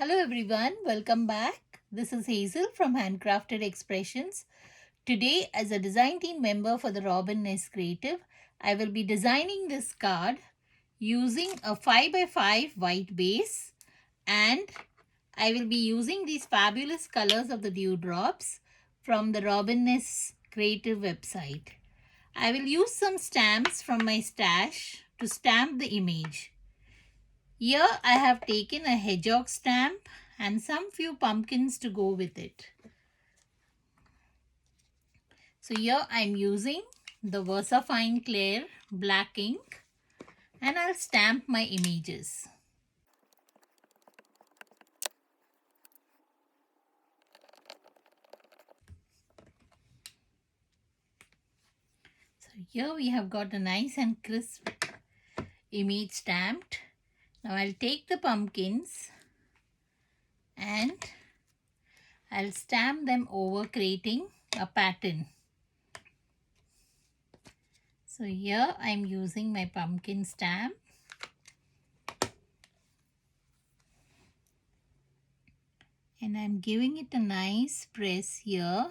Hello everyone, welcome back. This is Hazel from Handcrafted Expressions. Today, as a design team member for the Robin Nest Creative, I will be designing this card using a 5x5 white base, and I will be using these fabulous colors of the dewdrops from the Robin Nest Creative website. I will use some stamps from my stash to stamp the image. Here I have taken a hedgehog stamp and some few pumpkins to go with it. So here I am using the VersaFine Clear black ink and I'll stamp my images. So here we have got a nice and crisp image stamped. Now I'll take the pumpkins and I'll stamp them over, creating a pattern. So here I'm using my pumpkin stamp and I'm giving it a nice press here.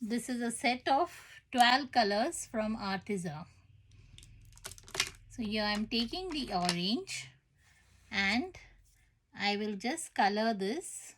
This is a set of 12 colors from Artisan. So here I am taking the orange and I will just color this.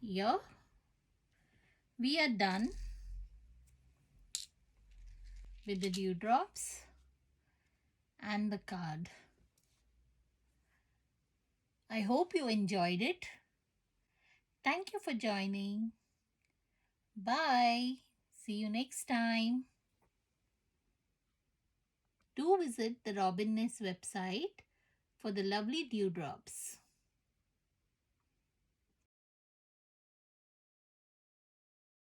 Here we are done with the dewdrops and the card. I hope you enjoyed it. Thank you for joining. Bye. See you next time. Do visit the Robin Nest website for the lovely dewdrops.